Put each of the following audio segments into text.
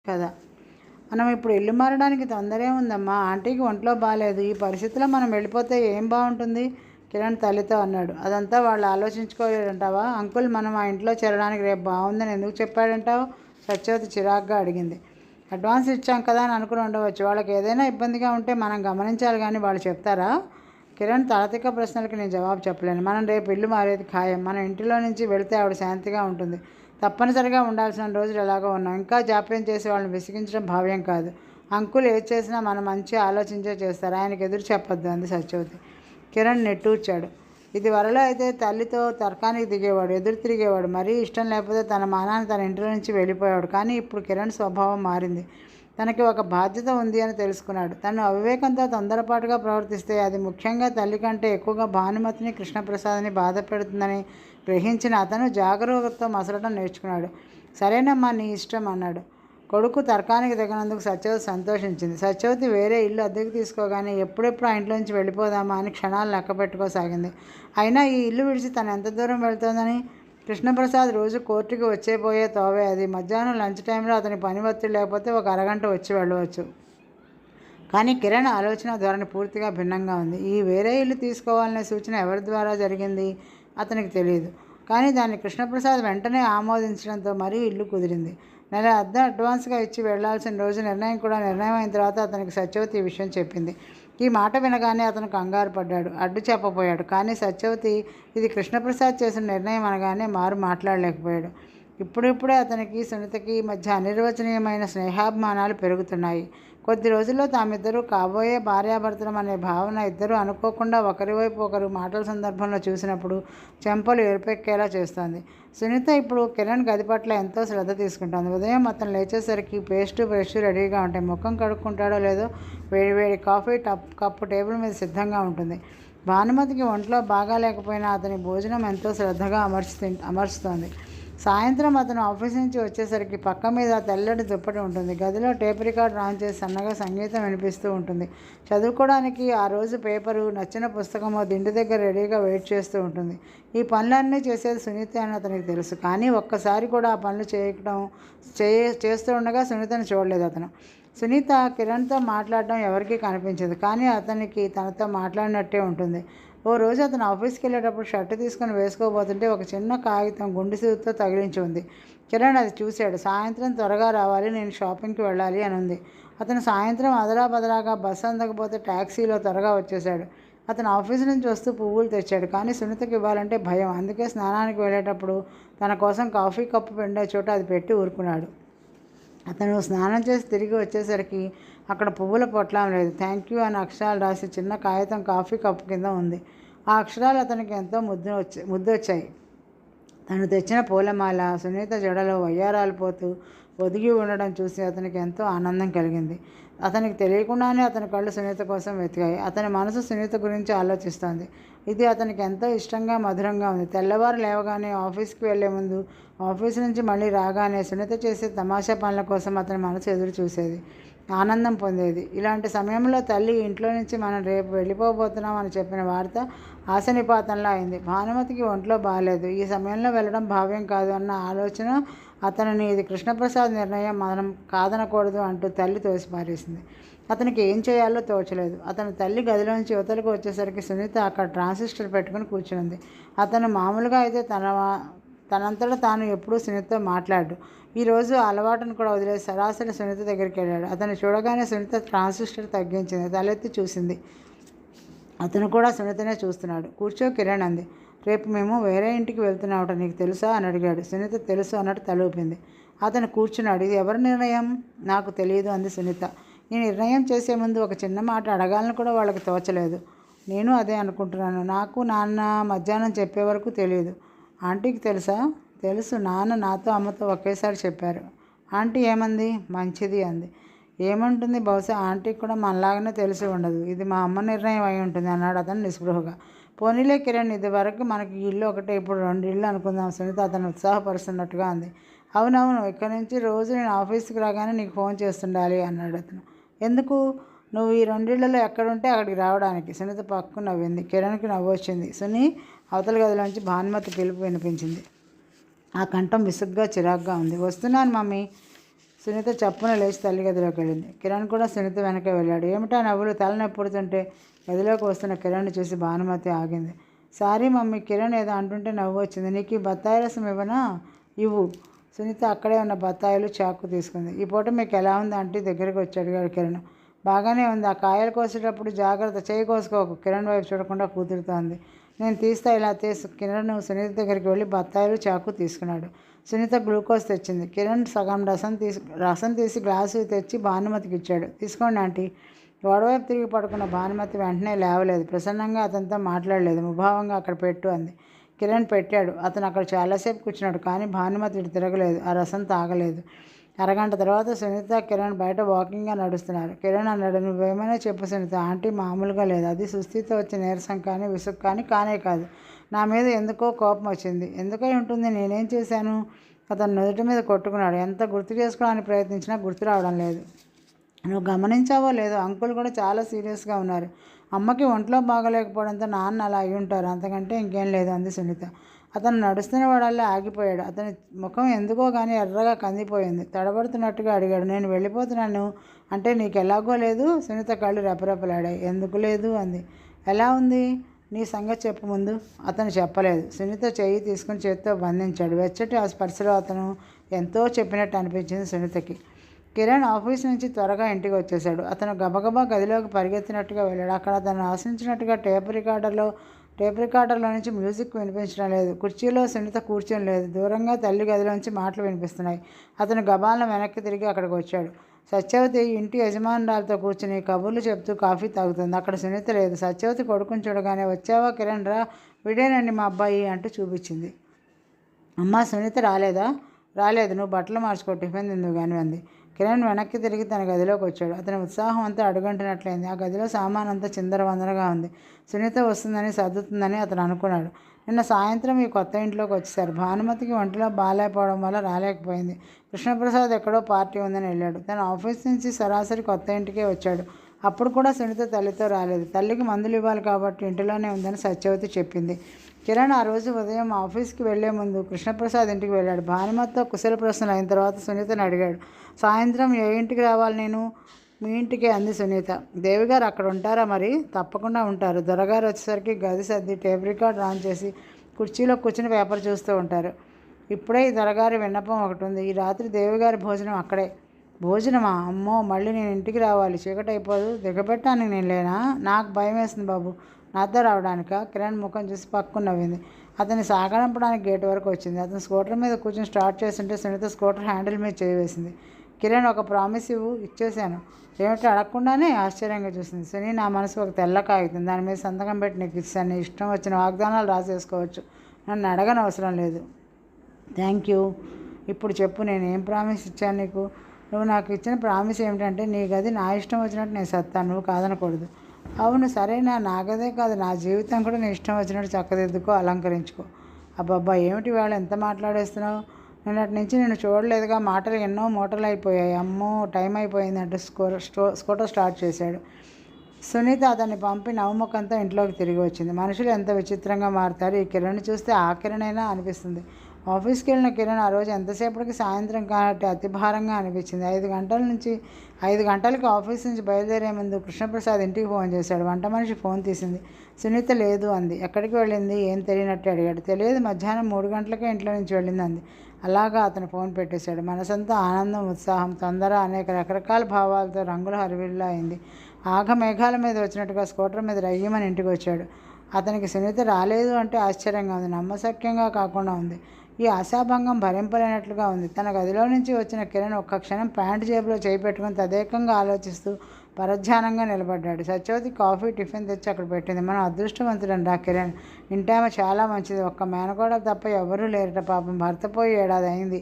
కదా. మనం ఇప్పుడు ఇల్లు మారడానికి తొందరే ఉందమ్మా, ఆంటీకి ఒంట్లో బాగాలేదు, ఈ పరిస్థితిలో మనం వెళ్ళిపోతే ఏం బాగుంటుంది కిరణ్ తల్లితో అన్నాడు. అదంతా వాళ్ళు ఆలోచించుకోలేదంటావా? అంకుల్ మనం ఆ ఇంట్లో చేరడానికి రేపు బాగుందని ఎందుకు చెప్పాడంటావు? సత్యవతి చిరాగ్గా అడిగింది. అడ్వాన్స్ ఇచ్చాం కదా అని అనుకుని ఉండవచ్చు, వాళ్ళకి ఏదైనా ఇబ్బందిగా ఉంటే మనం గమనించాలి కానీ వాళ్ళు చెప్తారా? కిరణ్ తలతిక్క ప్రశ్నలకి నేను జవాబు చెప్పలేను. మనం రేపు ఇల్లు మారేది ఖాయం. మన ఇంటిలో నుంచి వెళితే ఆవిడ శాంతిగా ఉంటుంది. తప్పనిసరిగా ఉండాల్సిన రోజులు ఎలాగో ఉన్నాం. ఇంకా జాప్యం చేసి వాళ్ళని విసిగించడం భావ్యం కాదు. అంకుల్ ఏది చేసినా మనం మంచి ఆలోచించే చేస్తారు, ఆయనకు ఎదురు చెప్పొద్దు అంది సత్యవతి. కిరణ్ నెట్టూర్చాడు. ఇది వరలో అయితే తల్లితో తర్కానికి దిగేవాడు, ఎదురు తిరిగేవాడు, మరీ ఇష్టం లేకపోతే తన మానాన్ని తన ఇంటి నుంచి వెళ్ళిపోయాడు. కానీ ఇప్పుడు కిరణ్ స్వభావం మారింది. తనకి ఒక బాధ్యత ఉంది అని తెలుసుకున్నాడు. తను అవివేకంతో తొందరపాటుగా ప్రవర్తిస్తే అది ముఖ్యంగా తల్లి కంటే ఎక్కువగా భానుమతిని కృష్ణప్రసాద్ని బాధ పెడుతుందని గ్రహించిన అతను జాగరూకతతో మసలటం నేర్చుకున్నాడు. సరేనమ్మా, నీ ఇష్టం అన్నాడు. కొడుకు తర్కానికి దిగినందుకు సత్యవతి సంతోషించింది. సత్యవతి వేరే ఇల్లు అద్దెకు తీసుకోగానే ఎప్పుడెప్పుడు ఆ ఇంట్లో నుంచి వెళ్ళిపోదామా అని క్షణాలు లెక్క పెట్టుకోసాగింది. అయినా ఈ ఇల్లు విడిచి తను ఎంత దూరం వెళ్తోందని? కృష్ణప్రసాద్ రోజు కోర్టుకి వచ్చేపోయే తోవే అది. మధ్యాహ్నం లంచ్ టైంలో అతని పని ఒత్తిడి లేకపోతే ఒక అరగంట వచ్చి వెళ్ళవచ్చు. కానీ కిరణ్ ఆలోచన ధోరణి పూర్తిగా భిన్నంగా ఉంది. ఈ వేరే ఇల్లు తీసుకోవాలనే సూచన ఎవరి ద్వారా జరిగింది అతనికి తెలియదు. కానీ దాన్ని కృష్ణప్రసాద్ వెంటనే ఆమోదించడంతో మరీ ఇల్లు కుదిరింది. నెల అద్దె అడ్వాన్స్గా ఇచ్చి వెళ్లాల్సిన రోజు నిర్ణయం అయిన తర్వాత అతనికి సత్యవతి ఈ విషయం చెప్పింది. ఈ మాట వినగానే అతను కంగారు పడ్డాడు, అడ్డు చెప్పబోయాడు. కానీ సత్యవతి ఇది కృష్ణప్రసాద్ చేసిన నిర్ణయం అనగానే మారు మాట్లాడలేకపోయాడు. ఇప్పుడిప్పుడే అతనికి సునీతకి మధ్య అనిర్వచనీయమైన స్నేహాభిమానాలు పెరుగుతున్నాయి. కొద్ది రోజుల్లో తామిద్దరూ కాబోయే భార్యాభర్తలం అనే భావన ఇద్దరూ అనుకోకుండా ఒకరివైపు ఒకరు మాటల సందర్భంలో చూసినప్పుడు చెంపలు ఎరుపెక్కేలా చేస్తోంది. సునీత ఇప్పుడు కిరణ్ గది పట్ల ఎంతో శ్రద్ధ తీసుకుంటోంది. ఉదయం అతను లేచేసరికి పేస్టు బ్రష్ రెడీగా ఉంటాయి. ముఖం కడుక్కుంటాడో లేదో వేడివేడి కాఫీ కప్పు టేబుల్ మీద సిద్ధంగా ఉంటుంది. భానుమతికి ఒంట్లో బాగా లేకపోయినా అతని భోజనం ఎంతో శ్రద్ధగా అమర్చుతోంది. సాయంత్రం అతను ఆఫీస్ నుంచి వచ్చేసరికి పక్క మీద తెల్లటి దుప్పటి ఉంటుంది. గదిలో టేప్ రికార్డ్ ఆన్ చేసి సన్నగా సంగీతం వినిపిస్తూ ఉంటుంది. చదువుకోవడానికి ఆ రోజు పేపరు, నచ్చిన పుస్తకమో దిండు దగ్గర రెడీగా వెయిట్ చేస్తూ ఉంటుంది. ఈ పనులన్నీ చేసేది సునీత అని అతనికి తెలుసు. కానీ ఒక్కసారి కూడా ఆ పనులు చేస్తూ ఉండగా సునీతను చూడలేదు అతను. సునీత కిరణ్తో మాట్లాడడం ఎవరికీ కనిపించదు. కానీ అతనికి తనతో మాట్లాడినట్టే ఉంటుంది. ఓ రోజు అతను ఆఫీస్కి వెళ్ళేటప్పుడు షర్టు తీసుకుని వేసుకోబోతుంటే ఒక చిన్న కాగితం గుండు సూదితో తగిలించి ఉంది. కిరణ్ అది చూశాడు. సాయంత్రం త్వరగా రావాలి, నేను షాపింగ్కి వెళ్ళాలి అని ఉంది. అతను సాయంత్రం అదరాబదరాగా బస్సు అందకపోతే ట్యాక్సీలో త్వరగా వచ్చేశాడు. అతను ఆఫీస్ నుంచి వస్తూ పువ్వులు తెచ్చాడు. కానీ సునీతకి ఇవ్వాలంటే భయం. అందుకే స్నానానికి వెళ్ళేటప్పుడు తన కోసం కాఫీ కప్పు పెండే చోట అది పెట్టి ఊరుకున్నాడు. అతను స్నానం చేసి తిరిగి వచ్చేసరికి అక్కడ పువ్వుల పొట్లం లేదు. థ్యాంక్ యూ అని అక్షరాలు రాసి చిన్న కాగితం కాఫీ కప్పు కింద ఉంది. ఆ అక్షరాలు అతనికి ఎంతో ముద్దొచ్చాయి. తను తెచ్చిన పూలమాల సునీత జడలో వయ్యారాలు పోతూ ఒదిగి ఉండడం చూసి అతనికి ఎంతో ఆనందం కలిగింది. అతనికి తెలియకుండానే అతని కళ్ళు సునీత కోసం వెతికాయి. అతని మనసు సునీత గురించి ఆలోచిస్తోంది. ఇది అతనికి ఎంతో ఇష్టంగా మధురంగా ఉంది. తెల్లవారు లేవగానే ఆఫీస్కి వెళ్లే ముందు, ఆఫీస్ నుంచి మళ్ళీ రాగానే సునీత చేసే తమాషా పనుల కోసం అతని మనసు ఎదురు చూసేది, ఆనందం పొందేది. ఇలాంటి సమయంలో తల్లి ఇంట్లో నుంచి మనం రేపు వెళ్ళిపోబోతున్నాం అని చెప్పిన వార్త ఆశనిపాతంలా అయింది. భానుమతికి ఒంట్లో బాగాలేదు, ఈ సమయంలో వెళ్ళడం భావ్యం కాదు అన్న ఆలోచన అతనిని ఇది కృష్ణప్రసాద్ నిర్ణయం, మనం కాదనకూడదు అంటూ తల్లి తోసిపారేసింది. అతనికి ఏం చేయాలో తోచలేదు. అతను తల్లి గదిలోంచి యువతలకు వచ్చేసరికి సునీత అక్కడ ట్రాన్సిస్టర్ పెట్టుకుని కూర్చుంది. అతను మామూలుగా అయితే తనంతటా తాను ఎప్పుడూ సునీతతో మాట్లాడు. ఈరోజు అలవాటును కూడా వదిలేసి సరాసరి సునీత దగ్గరికి వెళ్ళాడు. అతను చూడగానే సునీత ట్రాన్సిస్టర్ తగ్గించింది, తలెత్తి చూసింది. అతను కూడా సునీతనే చూస్తున్నాడు. కూర్చో కిరణ్ అంది. రేపు మేము వేరే ఇంటికి వెళ్తున్నామట, నీకు తెలుసా అని అడిగాడు. సునీత తెలుసు అన్నట్టు తల ఊపింది. అతను కూర్చున్నాడు. ఇది ఎవరి నిర్ణయం? నాకు తెలియదు అంది సునీత. ఈ నిర్ణయం చేసే ముందు ఒక చిన్న మాట అడగాలని కూడా వాళ్ళకి తోచలేదు. నేను అదే అనుకుంటున్నాను. నాకు నాన్న మధ్యాహ్నం చెప్పే వరకు తెలియదు. ఆంటీకి తెలుసా? తెలుసు, నాన్న నాతో అమ్మతో ఒకేసారి చెప్పారు. ఆంటీ ఏమంది? మంచిది అంది. ఏమంటుంది? బహుశా ఆంటీకి కూడా మనలాగానే తెలిసి ఉండదు. ఇది మా అమ్మ నిర్ణయం అయి ఉంటుంది అన్నాడు అతను నిస్పృహగా. పోనీలే కిరణ్, ఇది వరకు మనకి ఇల్లు ఒకటే, ఇప్పుడు 2 ఇళ్ళు అనుకుందాం సునీత అతను ఉత్సాహపరుస్తున్నట్టుగా అంది. అవునవును, ఇక్కడి నుంచి రోజు నేను ఆఫీస్కి రాగానే నీకు ఫోన్ చేస్తుండాలి అన్నాడు అతను. ఎందుకు? నువ్వు ఈ 2 ఇళ్లలో ఎక్కడుంటే అక్కడికి రావడానికి. సునీత పక్కకు నవ్వింది. కిరణ్కి నవ్వు వచ్చింది. సునీ అవతల గదిలోంచి భానుమతి పిలుపు వినిపించింది. ఆ కంఠం విసుగ్గా చిరాగ్గా ఉంది. వస్తున్నాను మమ్మీ. సునీత చప్పున లేచి తల్లి గదిలోకి వెళ్ళింది. కిరణ్ కూడా సునీత వెనకే వెళ్ళాడు. ఏమిటా నవ్వులు? తలనొప్పి పుడుతుంటే గదిలోకి వస్తున్న కిరణ్ని చూసి భానుమతి ఆగింది. సారీ మమ్మీ, కిరణ్ ఏదో అంటుంటే నవ్వు వచ్చింది. నీకు ఈ బత్తాయి రసం ఇవ్వనా? ఇవ్వు. సునీత అక్కడే ఉన్న బత్తాయిలు చాకు తీసుకుంది. ఈ పూట మీకు ఎలా ఉంది ఆంటీ? దగ్గరికి వచ్చి అడిగాడు కిరణ్. బాగానే ఉంది. ఆ కాయలు కోసేటప్పుడు జాగ్రత్త, చేయి కోసుకోకు. కిరణ్ వైపు చూడకుండా కూతురుతో అంది. నేను తీస్తా, ఇలా కిరణ్ సునీత దగ్గరికి వెళ్ళి బత్తాయిలు చాకు తీసుకున్నాడు. సునీత గ్లూకోజ్ తెచ్చింది. కిరణ్ సగం రసం తీసి గ్లాసు తెచ్చి భానుమతికి ఇచ్చాడు. తీసుకోండి ఆంటీ. గోడవైపు తిరిగి పడుకున్న భానుమతి వెంటనే లేవలేదు. ప్రసన్నంగా అతనితో మాట్లాడలేదు. ముభావంగా అక్కడ పెట్టు అంది. కిరణ్ పెట్టాడు. అతను అక్కడ చాలాసేపు కూర్చున్నాడు. కానీ భానుమతి ఇటు తిరగలేదు. ఆ రసం తాగలేదు. అరగంట తర్వాత సునీత కిరణ్ బయట వాకింగ్గా నడుస్తున్నారు. కిరణ్ అన్నాడు, నువ్వేమైనా చెప్పు సునీత, ఆంటీ మామూలుగా లేదు. అది సుస్థితో వచ్చే నీరసం కానీ విసుగు కానీ కానే కాదు. నా మీద ఎందుకో కోపం వచ్చింది. ఎందుకై ఉంటుంది? నేనేం చేశాను? అతను నుదుటి మీద కొట్టుకున్నాడు. ఎంత గుర్తు చేసుకోవడానికి ప్రయత్నించినా గుర్తు రావడం లేదు. నువ్వు గమనించావో లేదో, అంకుల్ కూడా చాలా సీరియస్గా ఉన్నారు. అమ్మకి ఒంట్లో బాగలేకపోవడంతో నాన్న అలా అయి ఉంటారు, అంతకంటే ఇంకేం లేదు అంది సునీత. అతను నడుస్తున్న వాడల్లా ఆగిపోయాడు. అతని ముఖం ఎందుకో కానీ ఎర్రగా కందిపోయింది. తడబడుతున్నట్టుగా అడిగాడు, నేను వెళ్ళిపోతున్నాను అంటే నీకు ఎలాగో లేదు? సునీత కళ్ళు రెపరెపలాడాయి. ఎందుకు లేదు అంది. ఎలా ఉంది నీ సంగతి చెప్పు ముందు. అతను చెప్పలేదు. సునీత చెయ్యి తీసుకుని చేతితో బంధించాడు. వెచ్చటి ఆ స్పర్శలో అతను ఎంతో చెప్పినట్టు అనిపించింది సునీతకి. కిరణ్ ఆఫీస్ నుంచి త్వరగా ఇంటికి వచ్చేశాడు. అతను గబగబా గదిలోకి పరిగెత్తినట్టుగా వెళ్ళాడు. అక్కడ అతను ఆశించినట్టుగా టేప్ రికార్డర్లో నుంచి మ్యూజిక్ వినిపించడం లేదు. కుర్చీలో సునీత కూర్చొని లేదు. దూరంగా తల్లి గదిలోంచి మాటలు వినిపిస్తున్నాయి. అతను గబాలను వెనక్కి తిరిగి అక్కడికి వచ్చాడు. సత్యవతి ఇంటి యజమానురాలతో కూర్చుని కబుర్లు చెప్తూ కాఫీ తాగుతుంది. అక్కడ సునీత లేదు. సత్యవతి కొడుకుని చూడగానే, వచ్చావా కిరణ్? రా, వీడేనండి మా అబ్బాయి అంటూ చూపించింది. అమ్మా, సునీత రాలేదా? రాలేదు. నువ్వు బట్టలు మార్చుకో, టిఫిన్ తిందువు కానీ అంది. కిరణ్ వెనక్కి తిరిగి తన గదిలోకి వచ్చాడు. అతని ఉత్సాహం అంతా అడుగంటినట్లయింది. ఆ గదిలో సామాన్ అంతా చిందరవందరగా ఉంది. సునీత వస్తుందని, సర్దుతుందని అతను అనుకున్నాడు. నిన్న సాయంత్రం ఈ కొత్త ఇంట్లోకి వచ్చేసారు. భానుమతికి ఒంటిలో బాగాలేకపోవడం వల్ల రాలేకపోయింది. కృష్ణప్రసాద్ ఎక్కడో పార్టీ ఉందని వెళ్ళాడు. తన ఆఫీస్ నుంచి సరాసరి కొత్త ఇంటికే వచ్చాడు. అప్పుడు కూడా సునీత తల్లితో రాలేదు. తల్లికి మందులు ఇవ్వాలి కాబట్టి ఇంటిలోనే ఉందని సత్యవతి చెప్పింది. కిరణ్ ఆ రోజు ఉదయం ఆఫీస్కి వెళ్లే ముందు కృష్ణప్రసాద్ ఇంటికి వెళ్ళాడు. భానుమతితో కుశల ప్రశ్నలు అయిన తర్వాత సునీతను అడిగాడు, సాయంత్రం ఏ ఇంటికి రావాలి నేను? మీ ఇంటికే అంది సునీత. దేవిగారు అక్కడ ఉంటారా? మరి తప్పకుండా ఉంటారు. దొరగారు వచ్చేసరికి గది సర్ది టేప్ రికార్డ్ ఆన్ చేసి కుర్చీలో కూర్చుని పేపర్ చూస్తూ ఉంటారు. ఇప్పుడే ఈ దొరగారి విన్నపం ఒకటి ఉంది. ఈ రాత్రి దేవిగారి భోజనం అక్కడే. భోజనమా? అమ్మో, మళ్ళీ నేను ఇంటికి రావాలి. చీకటి అయిపోదు. దిగబెట్టానికి నేను లేనా? నాకు భయం వేస్తుంది బాబు. నాతో రావడానికా? కిరణ్ ముఖం చూసి పక్కన నవ్వింది. అతన్ని సాగనంపడానికి గేటు వరకు వచ్చింది. అతను స్కూటర్ మీద కూర్చొని స్టార్ట్ చేస్తుంటే సునీత స్కూటర్ హ్యాండిల్ మీద చేవేసింది. కిరణ్, ఒక ప్రామిస్ ఇవ్వు. ఇచ్చేశాను. ఏమిటి అడగకుండానే? ఆశ్చర్యంగా చూసింది. సునీ, నా మనసు ఒక తెల్ల కాగితం, దాని మీద సంతకం పెట్టి నీకు ఇచ్చాను. నీ ఇష్టం వచ్చిన వాగ్దానాలు రాసేసుకోవచ్చు. నన్ను అడగనవసరం లేదు. Thank you. ఇప్పుడు చెప్పు, నేను ఏం ప్రామిస్ ఇచ్చాను నీకు? నువ్వు నాకు ఇచ్చిన ప్రామిస్ ఏమిటంటే, నీ గది నా ఇష్టం వచ్చినట్టు నేను సత్తాను, నువ్వు కాదనకూడదు. అవును, సరేనా? నా గదే కాదు, నా జీవితం కూడా నీ ఇష్టం వచ్చినట్టు చక్కదిద్దుకో, అలంకరించుకో. అబ్బబ్బా, ఏమిటి వేళ ఎంత మాట్లాడేస్తున్నావు? నిన్నటి నుంచి నేను చూడలేదుగా. మాటలు ఎన్నో మూటలు అయిపోయాయి. అమ్మో, టైం అయిపోయిందంటూ స్కూటర్ స్టార్ట్ చేశాడు. సునీత అతన్ని పంపి నవ్వుముఖంతో ఇంట్లోకి తిరిగి వచ్చింది. మనుషులు ఎంత విచిత్రంగా మారుతారు. ఈ కిరణ్ చూస్తే ఆ కిరణైనా అనిపిస్తుంది. ఆఫీస్కి వెళ్ళిన కిరణ్ ఆ రోజు ఎంతసేపటికి సాయంత్రం కాబట్టి అతి భారంగా అనిపించింది. 5 గంటలకి ఆఫీస్ నుంచి బయలుదేరే ముందు కృష్ణప్రసాద్ ఇంటికి ఫోన్ చేశాడు. వంట మనిషి ఫోన్ తీసింది. సునీత లేదు అంది. ఎక్కడికి వెళ్ళింది? ఏం తెలియనట్టు అడిగాడు. తెలియదు, మధ్యాహ్నం 3 గంటలకే ఇంట్లో నుంచి వెళ్ళింది అంది. అలాగా అతను ఫోన్ పెట్టేశాడు. మనసంతా ఆనందం, ఉత్సాహం, తొందర, అనేక రకరకాల భావాలతో రంగుల హరివిల్లా అయింది. మేఘాల మీద వచ్చినట్టుగా స్కూటర్ మీద రయ్యమని ఇంటికి వచ్చాడు. అతనికి సునీత రాలేదు అంటే ఆశ్చర్యంగా ఉంది, నమ్మశక్యంగా కాకుండా ఉంది. ఈ ఆశాభంగం భరింపలేనట్లుగా ఉంది. తన గదిలో నుంచి వచ్చిన కిరణ్ ఒక్క క్షణం ప్యాంటు జేబులో చేయి పెట్టుకుని తదేకంగా ఆలోచిస్తూ పరధ్యానంగా నిలబడ్డాడు. సత్యవతి కాఫీ, టిఫిన్ తెచ్చి అక్కడ పెట్టింది. మనం అదృష్టవంతుడం రా కిరణ్. ఇంటామె చాలా మంచిది. ఒక్క మేనకోడ తప్ప ఎవరూ లేరట. పాపం, భర్త పోయి 7 ఏడాది అయింది.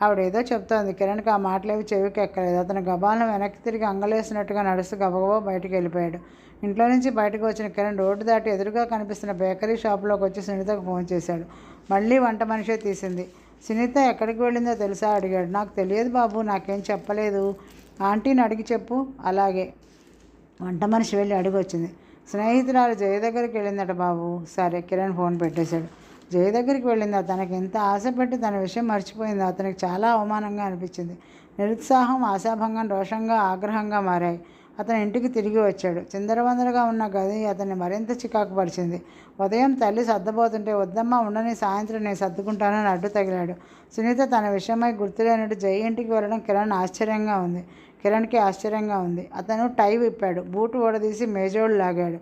ఆవిడేదో చెప్తోంది. కిరణ్కి ఆ మాటలేవి చెవికి ఎక్కలేదు. అతను గబాలను వెనక్కి తిరిగి అంగలేసినట్టుగా నడుస్తూ గబగబా బయటికి వెళ్ళిపోయాడు. ఇంట్లో నుంచి బయటకు వచ్చిన కిరణ్ రోడ్డు దాటి ఎదురుగా కనిపిస్తున్న బేకరీ షాపులోకి వచ్చి సునీతకు ఫోన్ చేశాడు. మళ్ళీ వంట మనిషే తీసింది. సునీత ఎక్కడికి వెళ్ళిందో తెలుసా అడిగాడు. నాకు తెలియదు బాబు, నాకేం చెప్పలేదు. ఆంటీని అడిగి చెప్పు. అలాగే. వంట మనిషి వెళ్ళి అడిగి వచ్చింది. స్నేహితురాలు జయ దగ్గరికి వెళ్ళిందట బాబు. సరే. కిరణ్ ఫోన్ పెట్టేశాడు. జయ దగ్గరికి వెళ్ళింది. తనకి ఎంత ఆశ పెట్టి తన విషయం మర్చిపోయిందో అతనికి చాలా అవమానంగా అనిపించింది. నిరుత్సాహం, ఆశాభంగం, రోషంగా, ఆగ్రహంగా మారాయి. అతను ఇంటికి తిరిగి వచ్చాడు. చిందరవందరగా ఉన్న గది అతన్ని మరింత చికాకు పరిచింది. ఉదయం తల్లి సర్దబోతుంటే, వద్దమ్మా ఉండని, సాయంత్రం నేను సర్దుకుంటానని అడ్డు తగిలాడు. సునీత తన విషయమై గుర్తులేనట్టు జయ ఇంటికి వెళ్ళడం కిరణ్కి ఆశ్చర్యంగా ఉంది. అతను టై విప్పాడు. బూటు ఊడదీసి మేజోడు లాగాడు.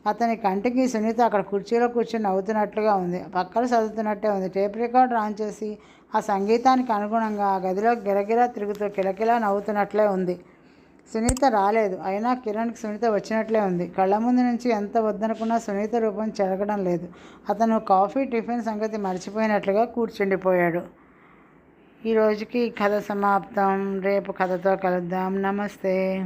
అతని కంటికి సునీత అక్కడ కుర్చీలో కూర్చొని నవ్వుతున్నట్లుగా ఉంది. పక్కలు చదువుతున్నట్టే ఉంది. టేప్ రికార్డర్ ఆన్ చేసి ఆ సంగీతానికి అనుగుణంగా ఆ గదిలో గిరగిరా తిరుగుతూ కిలకిలా నవ్వుతున్నట్లే ఉంది. సునీత రాలేదు. అయినా కిరణ్కి సునీత వచ్చినట్లే ఉంది. కళ్ళ ముందు నుంచి ఎంత వద్దనుకున్నా సునీత రూపం చెరగడం లేదు. అతను కాఫీ, టిఫిన్ సంగతి మర్చిపోయినట్లుగా కూర్చుండిపోయాడు. ఈ రోజుకి కథ సమాప్తం. రేపు కథతో కలుద్దాం. నమస్తే.